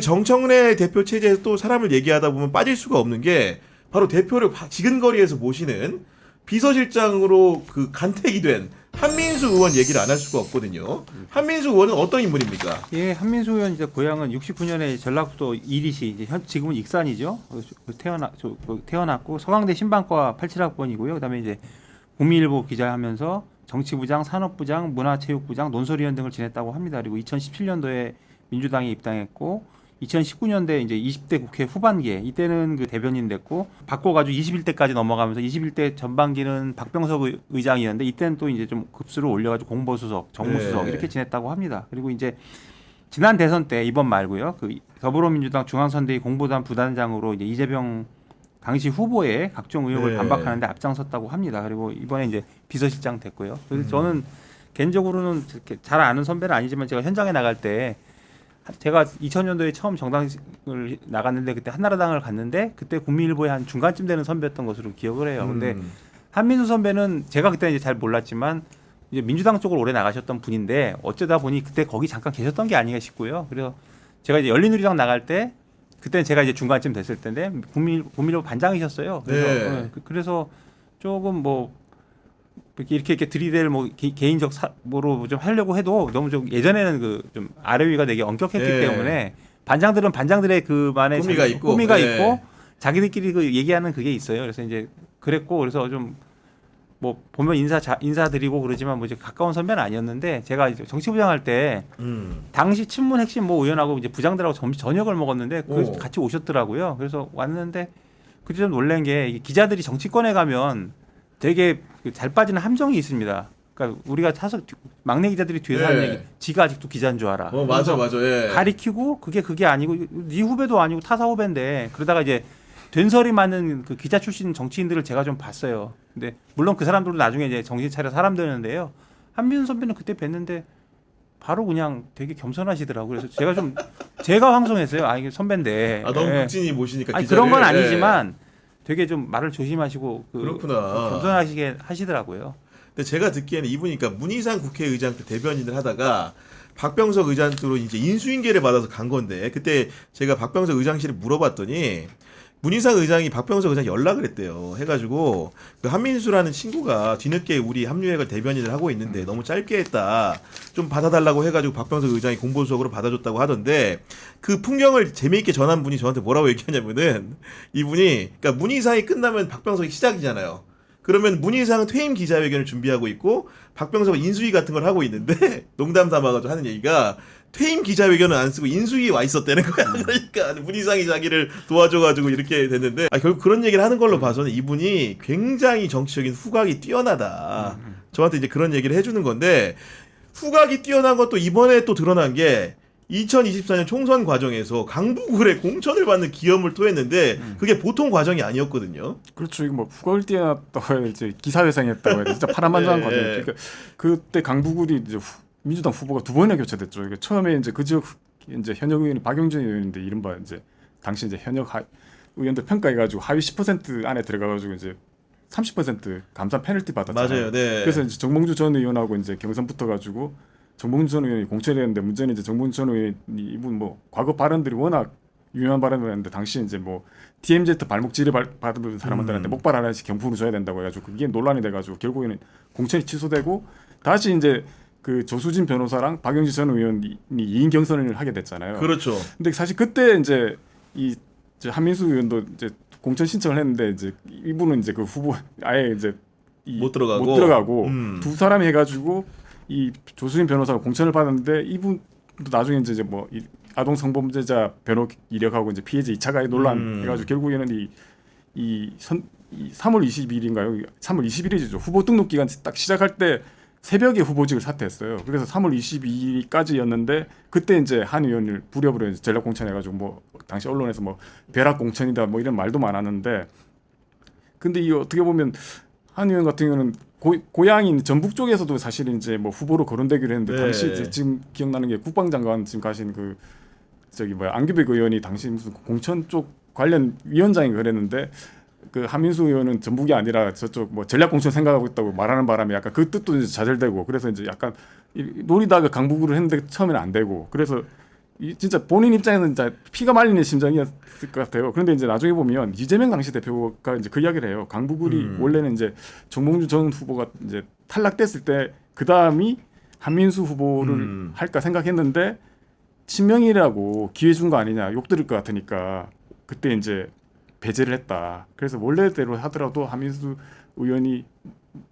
정청래 대표 체제에서 또 사람을 얘기하다 보면 빠질 수가 없는 게 바로 대표를 지근거리에서 모시는 비서실장으로 그 간택이 된 한민수 의원 얘기를 안 할 수가 없거든요. 한민수 의원은 어떤 인물입니까? 예, 한민수 의원 이제 고향은 69년에 전라북도 이리시, 이제 지금은 익산이죠. 태어났고 서강대 신방과 87학번이고요. 그다음에 이제 국민일보 기자하면서 정치부장, 산업부장, 문화체육부장, 논설위원 등을 지냈다고 합니다. 그리고 2017년도에 민주당에 입당했고 2019년대 이제 20대 국회 후반기에 이때는 그 대변인 됐고 바꿔가지고 21대까지 넘어가면서 21대 전반기는 박병석 의장이었는데 이때는 또 이제 좀 급수를 올려가지고 공보수석, 정무수석 네. 이렇게 지냈다고 합니다. 그리고 이제 지난 대선 때 이번 말고요. 그 더불어민주당 중앙선대위 공보단 부단장으로 이제 이재명 당시 후보의 각종 의혹을 네. 반박하는데 앞장섰다고 합니다. 그리고 이번에 이제 비서실장 됐고요. 그래서 저는 개인적으로는 잘 아는 선배는 아니지만 제가 현장에 나갈 때 제가 2000년도에 처음 정당을 나갔는데 그때 한나라당을 갔는데 그때 국민일보의 한 중간쯤 되는 선배였던 것으로 기억을 해요. 근데 한민수 선배는 제가 그때 이제 잘 몰랐지만 이제 민주당 쪽을 오래 나가셨던 분인데 어쩌다 보니 그때 거기 잠깐 계셨던 게 아닌가 싶고요. 그래서 제가 이제 열린우리당 나갈 때 그때는 제가 이제 중간쯤 됐을 텐데 국민일보 반장이셨어요. 그래서, 네. 그래서 조금 뭐 이렇게 들이댈 뭐 개인적 뭐로 좀 하려고 해도 너무 좀 예전에는 그 좀 아래 위가 되게 엄격했기 네. 때문에 반장들은 반장들의 그만의 꾸미가 있고 있고 자기들끼리 그 얘기하는 그게 있어요. 그래서 이제 그랬고 그래서 좀 뭐 보면 인사드리고 그러지만 뭐 이제 가까운 선배는 아니었는데 제가 이제 정치부장 할 때 당시 친문 핵심 뭐 의원하고 이제 부장들하고 저녁을 먹었는데 같이 오셨더라고요. 그래서 왔는데 그때 좀 놀란 게 기자들이 정치권에 가면 되게 잘 빠지는 함정이 있습니다. 그러니까 우리가 타서 막내 기자들이 뒤에서 하는 얘기, 지가 아직도 기자인 줄 알아. 맞아. 예. 가리키고 그게 아니고 네 후배도 아니고 타사 후배인데 그러다가 이제 된설이 많은 그 기자 출신 정치인들을 제가 좀 봤어요. 근데 물론 그 사람들도 나중에 이제 정신 차려 사람 되는데요. 한민수 선배는 그때 뵀는데 바로 그냥 되게 겸손하시더라고요. 그래서 제가 황송했어요. 아 이게 선배인데. 너무 국진이 모시니까 아니, 기자를. 그런 건 아니지만 되게 좀 말을 조심하시고 그렇구나. 겸손하시게 하시더라고요. 근데 제가 듣기에는 이분이 그러니까 문희상 국회의장 때 대변인을 하다가 박병석 의장으로 이제 인수인계를 받아서 간 건데 그때 제가 박병석 의장실에 물어봤더니 문희상 의장이 박병석 의장 연락을 했대요. 해가지고 그 한민수라는 친구가 뒤늦게 우리 합류회가 대변인을 하고 있는데 너무 짧게 했다. 좀 받아달라고 해가지고 박병석 의장이 공보수석으로 받아줬다고 하던데 그 풍경을 재미있게 전한 분이 저한테 뭐라고 얘기하냐면은 이분이 그러니까 문희상이 끝나면 박병석이 시작이잖아요. 그러면 문희상은 퇴임 기자회견을 준비하고 있고 박병석은 인수위 같은 걸 하고 있는데 농담 삼아가지고 하는 얘기가 퇴임 기자회견은 안 쓰고 인수위에 와 있었다는 거야. 그러니까 문희상이 자기를 도와줘가지고 이렇게 됐는데 결국 그런 얘기를 하는 걸로 봐서는 이분이 굉장히 정치적인 후각이 뛰어나다. 저한테 이제 그런 얘기를 해주는 건데 후각이 뛰어난 것도 이번에 또 드러난 게 2024년 총선 과정에서 강북을에 공천을 받는 기염을 토했는데 그게 보통 과정이 아니었거든요. 그렇죠. 이거 뭐 후각을 뛰어났다고 해야 될지 기사회생했다고 해야 될지 진짜 파란만장한 과정이죠. 그러니까 그때 강북을이 이제 민주당 후보가 두 번이나 교체됐죠. 이게 처음에 이제 그 지역 이제 현역 의원이 박용진 의원인데 이른바 이제 당시 이제 현역 의원들 평가해가지고 하위 10% 안에 들어가가지고 이제 30% 감사 페널티 받았잖아요. 맞아요. 네. 그래서 이제 정봉주 전 의원하고 이제 경선 붙어가지고 정봉주 전 의원이 공천이 됐는데 문제는 이제 정봉주 전 의원이 이분 뭐 과거 발언들이 워낙 유명한 발언이었는데 당시 이제 뭐 TMZ 발목 지뢰 받은 사람들한테 목발 하나씩 경품을 줘야 된다고 해가지고 그게 논란이 돼가지고 결국에는 공천이 취소되고 다시 이제 그 조수진 변호사랑 박영지 전 의원이 2인 경선을 하게 됐잖아요. 그렇죠. 근데 사실 그때 이제 이제 한민수 의원도 이제 공천 신청을 했는데 이제 이분은 이제 그 후보 아예 이제 못 들어가고 두 사람이 해가지고 이 조수진 변호사가 공천을 받았는데 이분도 나중에 이제 뭐 아동 성범죄자 변호 이력하고 이제 피해자 2차 가해 논란 해가지고 결국에는 이 3월 20일인가요? 3월 21일이죠. 후보 등록 기간 딱 시작할 때 새벽에 후보직을 사퇴했어요. 그래서 3월 22일까지였는데 그때 이제 한 의원을 부랴부랴 전략 공천해가지고 뭐 당시 언론에서 뭐 벼락 공천이다 뭐 이런 말도 많았는데 근데 이 어떻게 보면 한 의원 같은 경우는 고향인 전북 쪽에서도 사실 이제 뭐 후보로 거론되기로 했는데 네. 당시 이제 지금 기억나는 게 국방장관 지금 가신 그 저기 뭐야 안규백 의원이 당시 무슨 공천 쪽 관련 위원장이 그랬는데 그 한민수 의원은 전북이 아니라 저쪽 뭐 전략 공천 생각하고 있다고 말하는 바람에 약간 그 뜻도 이제 좌절되고 그래서 이제 약간 노리다가 강북으로 했는데 처음에는 안 되고 그래서 진짜 본인 입장에서는 진짜 피가 말리는 심정이었을 것 같아요. 그런데 이제 나중에 보면 이재명 당시 대표가 이제 그 이야기를 해요. 강북을이 원래는 이제 정몽주 전 후보가 이제 탈락됐을 때 그 다음이 한민수 후보를 할까 생각했는데 친명이라고 기회 준 거 아니냐 욕 들을 것 같으니까 그때 이제 배제를 했다. 그래서 원래대로 하더라도 한민수 의원이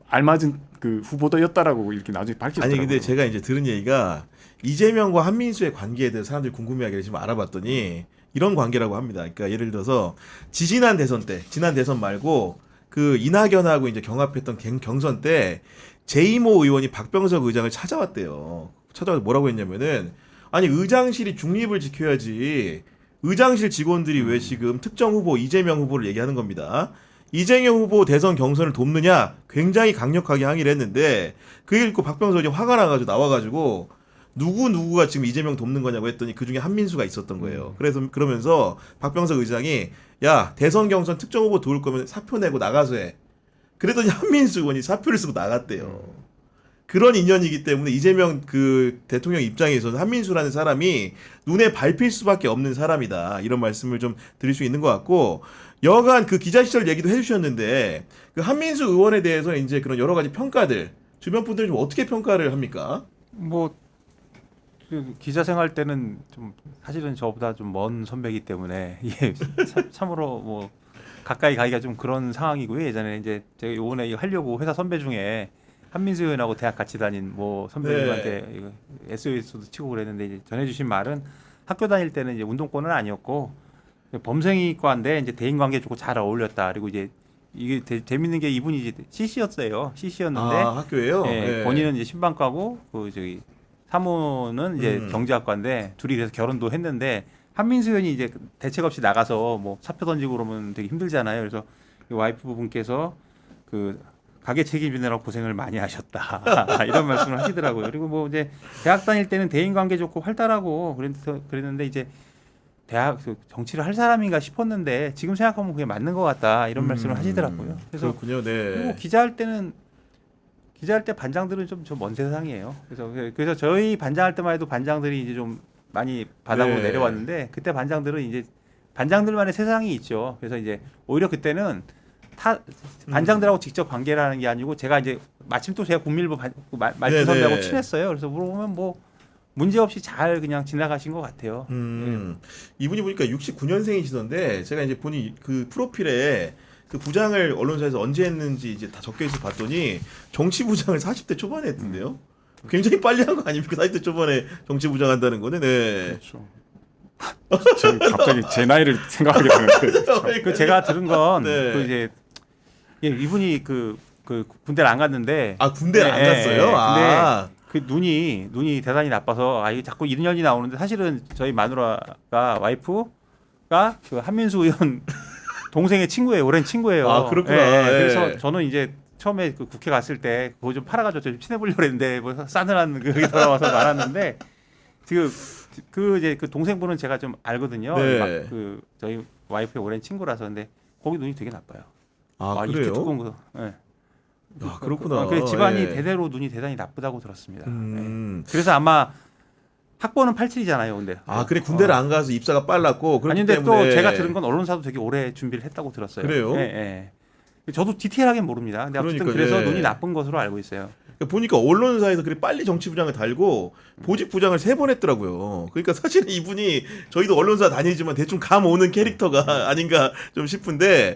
알맞은 그 후보도였다라고 이렇게 나중에 밝혔더라고요. 아니 근데 제가 이제 들은 얘기가 이재명과 한민수의 관계에 대해서 사람들이 궁금해하길래 지금 알아봤더니 이런 관계라고 합니다. 그러니까 예를 들어서 지난 대선 때, 지난 대선 말고 그 이낙연하고 이제 경합했던 경선 때 제이모 의원이 박병석 의장을 찾아왔대요. 찾아와서 뭐라고 했냐면은 아니 의장실이 중립을 지켜야지 의장실 직원들이 왜 지금 특정 후보 이재명 후보를 얘기하는 겁니다. 이재명 후보 대선 경선을 돕느냐 굉장히 강력하게 항의를 했는데 그게 읽고 박병석이 화가 나가지고 나와가지고 누구가 지금 이재명 돕는 거냐고 했더니 그중에 한민수가 있었던 거예요. 그래서 그러면서 박병석 의장이 야 대선 경선 특정 후보 도울 거면 사표 내고 나가서 해. 그랬더니 한민수 의원이 사표를 쓰고 나갔대요. 그런 인연이기 때문에 이재명 그 대통령 입장에서는 한민수라는 사람이 눈에 밟힐 수밖에 없는 사람이다. 이런 말씀을 좀 드릴 수 있는 것 같고 여간 그 기자 시절 얘기도 해주셨는데 그 한민수 의원에 대해서 이제 그런 여러 가지 평가들 주변 분들이 좀 어떻게 평가를 합니까? 뭐 그 기자 생활 때는 좀 사실은 저보다 좀 먼 선배이기 때문에 예, 참으로 뭐 가까이 가기가 좀 그런 상황이고요. 예전에 이제 제가 요번에 이거 하려고 회사 선배 중에 한민수 의원하고 대학 같이 다닌 뭐 선배님한테 이거 SOS도 치고 그랬는데 이제 전해주신 말은 학교 다닐 때는 이제 운동권은 아니었고 범생이과인데 이제 대인관계 좋고 잘 어울렸다. 그리고 이제 이게 재밌는 게 이분이 이제 CC였어요. CC였는데 아 학교예요? 예, 네. 본인은 이제 신방과고 그 저기 사모는 이제 경제학과인데 둘이 그래서 결혼도 했는데 한민수 의원이 이제 대책 없이 나가서 뭐 사표 던지고 그러면 되게 힘들잖아요. 그래서 이 와이프 분께서 그 가게 책임지느라 고생을 많이 하셨다 이런 말씀을 하시더라고요. 그리고 뭐 이제 대학 다닐 때는 대인관계 좋고 활달하고 그랬는데 이제 대학 정치를 할 사람인가 싶었는데 지금 생각하면 그게 맞는 것 같다 이런 말씀을 하시더라고요. 그래서 그렇군요. 네. 그리고 기자할 때 반장들은 좀 먼 세상이에요. 그래서 저희 반장할 때만 해도 반장들이 이제 좀 많이 바닥으로 네. 내려왔는데 그때 반장들은 이제 반장들만의 세상이 있죠. 그래서 이제 오히려 그때는 반장들하고 직접 관계를 하는 게 아니고 제가 이제 마침 또 제가 국민일보 말투 네네. 선배하고 친했어요. 그래서 물어보면 뭐 문제 없이 잘 그냥 지나가신 것 같아요. 이분이 보니까 69년생이시던데 제가 이제 보니 그 프로필에 그 부장을 언론사에서 언제 했는지 이제 다 적혀 있어 봤더니 정치부장을 40대 초반에 했던데요. 굉장히 빨리 한 거 아닙니까? 40대 초반에 정치부장 한다는 거는. 네. 그렇죠. 지금 갑자기 제 나이를 생각하게 되는데 그 제가 들은 건 네. 그 이제 이분이 그 군대를 안 갔는데 아 군대를 안 갔어요? 아. 그 눈이 대단히 나빠서 이게 자꾸 이런 년이 나오는데 사실은 저희 마누라가 와이프가 그 한민수 의원 동생의 친구예요. 오랜 친구예요. 아, 그렇구나. 예. 그래서 저는 이제 처음에 그 국회 갔을 때 그거 좀 팔아가지고 좀 친해보려고 했는데 뭐 싸늘한 그게 돌아와서 말았는데 그 이제 그 동생분은 제가 좀 알거든요. 네. 막 그 저희 와이프의 오랜 친구라서 근데 거기 눈이 되게 나빠요. 아 이렇게 그래요? 두꺼운 거. 네. 아 그렇구나. 그래서 집안이 예. 대대로 눈이 대단히 나쁘다고 들었습니다. 네. 그래서 아마 학번은 87이잖아요. 근데 아 그래 군대를 안 가서 입사가 빨랐고 그렇기 아니 근데 때문에 또 제가 들은 건 언론사도 되게 오래 준비를 했다고 들었어요. 그래요? 예, 예. 저도 디테일하게는 모릅니다. 근데 어쨌든 그러니까, 그래서 예. 눈이 나쁜 것으로 알고 있어요. 보니까 언론사에서 그래 빨리 정치부장을 달고 보직부장을 3번 했더라고요. 그러니까 사실 이분이 저희도 언론사 다니지만 대충 감 오는 캐릭터가 아닌가 좀 싶은데